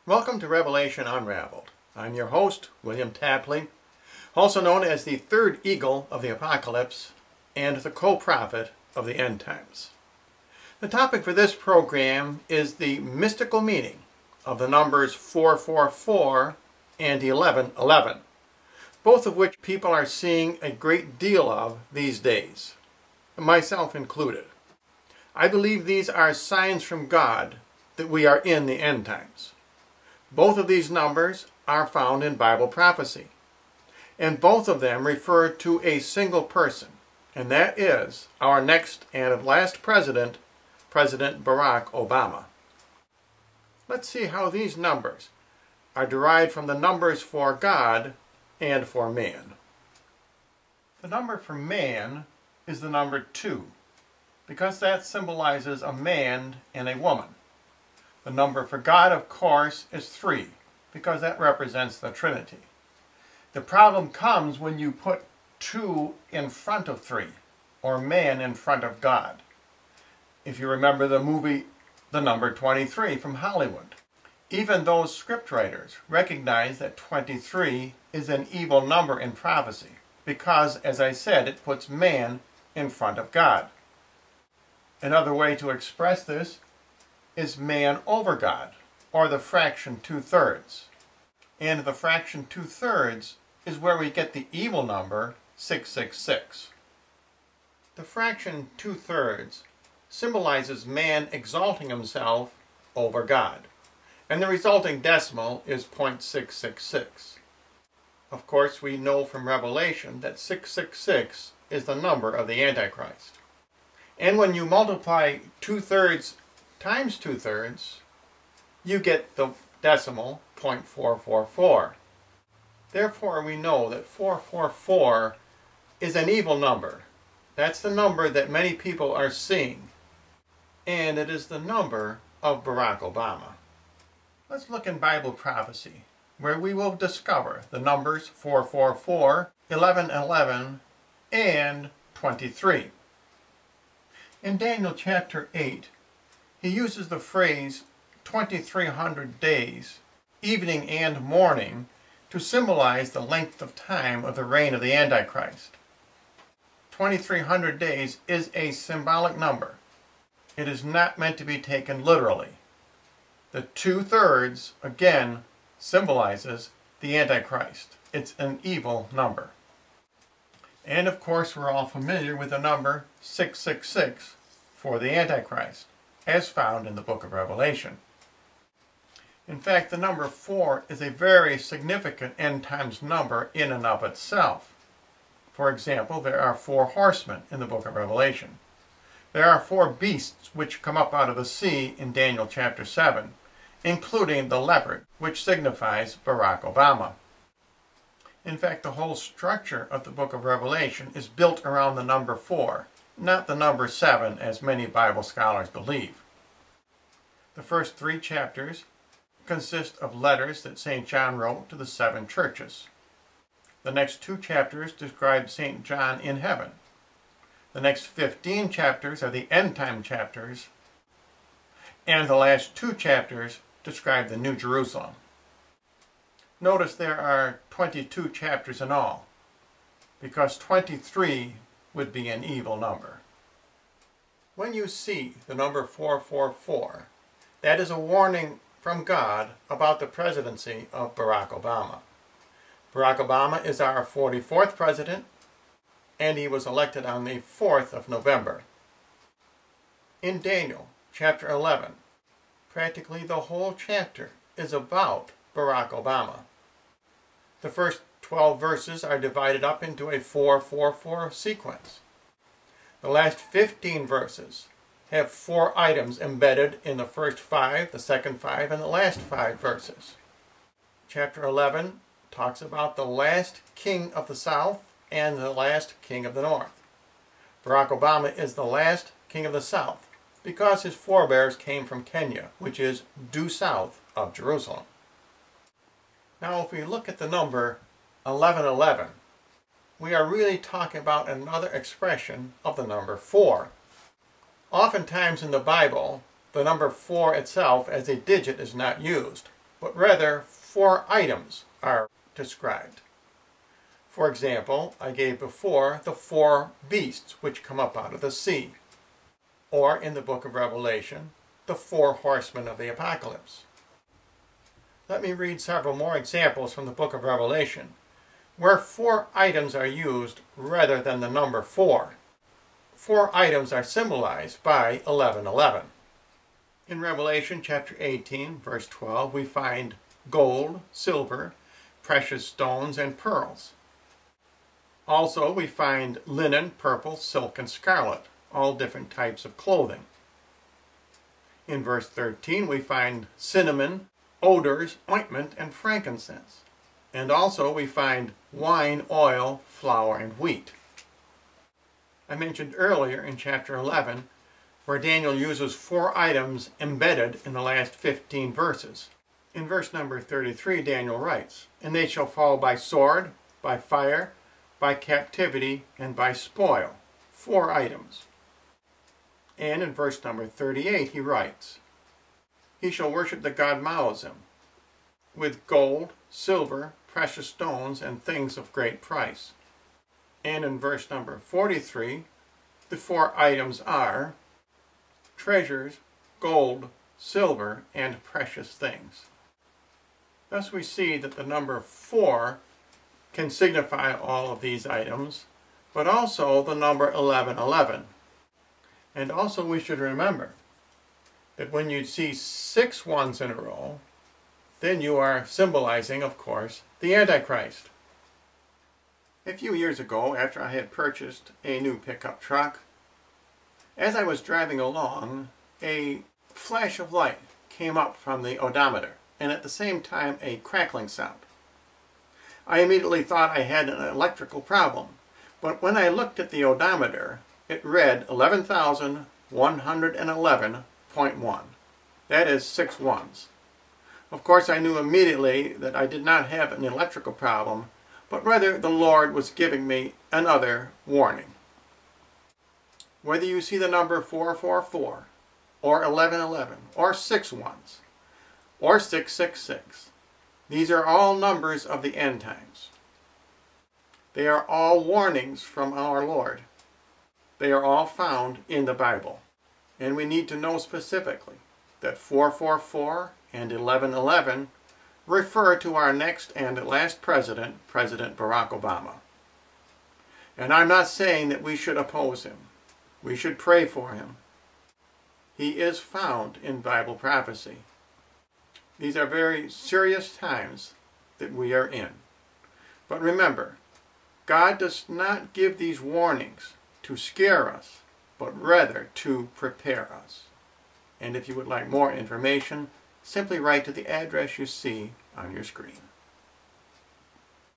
Welcome to Revelation Unraveled. I'm your host, William Tapley, also known as the third eagle of the Apocalypse and the co-prophet of the end times. The topic for this program is the mystical meaning of the numbers 444 and 1111, both of which people are seeing a great deal of these days, myself included. I believe these are signs from God that we are in the end times. Both of these numbers are found in Bible prophecy, and both of them refer to a single person, and that is our next and last president, President Barack Obama. Let's see how these numbers are derived from the numbers for God and for man. The number for man is the number 2, because that symbolizes a man and a woman. The number for God, of course, is 3, because that represents the Trinity. The problem comes when you put 2 in front of 3, or man in front of God. If you remember the movie The Number 23 from Hollywood, even those scriptwriters recognize that 23 is an evil number in prophecy, because, as I said, it puts man in front of God. Another way to express this is man over God, or the fraction 2/3. And the fraction 2/3 is where we get the evil number 666. The fraction 2/3 symbolizes man exalting himself over God, and the resulting decimal is 0.666. Of course, we know from Revelation that 666 is the number of the Antichrist. And when you multiply 2/3 times 2/3, you get the decimal 0.444. Therefore, we know that 444 is an evil number. That's the number that many people are seeing, and it is the number of Barack Obama. Let's look in Bible prophecy, where we will discover the numbers 444, 1111, and 23. In Daniel chapter 8, he uses the phrase 2300 days, evening and morning, to symbolize the length of time of the reign of the Antichrist. 2300 days is a symbolic number. It is not meant to be taken literally. The 2/3, again, symbolizes the Antichrist. It's an evil number. And of course, we're all familiar with the number 666 for the Antichrist, as found in the book of Revelation. In fact, the number 4 is a very significant end times number in and of itself. For example, there are 4 horsemen in the book of Revelation. There are 4 beasts which come up out of the sea in Daniel chapter 7, including the leopard, which signifies Barack Obama. In fact, the whole structure of the book of Revelation is built around the number 4, not the number 7, as many Bible scholars believe. The first 3 chapters consist of letters that St. John wrote to the 7 churches. The next 2 chapters describe St. John in heaven. The next 15 chapters are the end-time chapters, and the last 2 chapters describe the New Jerusalem. Notice there are 22 chapters in all, because 23 would be an evil number. When you see the number 444, that is a warning from God about the presidency of Barack Obama. Barack Obama is our 44th president, and he was elected on the 4th of November. In Daniel chapter 11, practically the whole chapter is about Barack Obama. The first 12 verses are divided up into a 444 sequence. The last 15 verses have 4 items embedded in the first 5, the second 5, and the last 5 verses. Chapter 11 talks about the last king of the south and the last king of the north. Barack Obama is the last king of the south because his forebears came from Kenya, which is due south of Jerusalem. Now, if we look at the number 1111, we are really talking about another expression of the number 4. Oftentimes in the Bible, the number 4 itself as a digit is not used, but rather 4 items are described. For example, I gave before the 4 beasts which come up out of the sea, or in the book of Revelation, the 4 horsemen of the apocalypse. Let me read several more examples from the book of Revelation, where 4 items are used rather than the number 4. 4 items are symbolized by 11:11. In Revelation chapter 18, verse 12, we find gold, silver, precious stones, and pearls. Also, we find linen, purple, silk, and scarlet, all different types of clothing. In verse 13, we find cinnamon, odors, ointment, and frankincense. And also we find wine, oil, flour, and wheat. I mentioned earlier in chapter 11 where Daniel uses 4 items embedded in the last 15 verses. In verse number 33, Daniel writes, "And they shall fall by sword, by fire, by captivity, and by spoil." 4 items. And in verse number 38, he writes, "He shall worship the god Maozim with gold, silver, precious stones, and things of great price." And in verse number 43, the 4 items are treasures, gold, silver, and precious things. Thus we see that the number 4 can signify all of these items, but also the number 11:11. And also we should remember that when you see 6 ones in a row, then you are symbolizing, of course, the Antichrist. A few years ago, after I had purchased a new pickup truck, as I was driving along, a flash of light came up from the odometer, and at the same time a crackling sound. I immediately thought I had an electrical problem, but when I looked at the odometer, it read 11,111.1. That is 6 ones. Of course, I knew immediately that I did not have an electrical problem, but rather the Lord was giving me another warning. Whether you see the number 444, or 11:11, or 6 ones, or 666, these are all numbers of the end times. They are all warnings from our Lord. They are all found in the Bible. And we need to know specifically that 444 and 11:11 refer to our next and last president, President Barack Obama. And I'm not saying that we should oppose him. We should pray for him. He is found in Bible prophecy. These are very serious times that we are in. But remember, God does not give these warnings to scare us, but rather to prepare us. And if you would like more information, simply write to the address you see on your screen.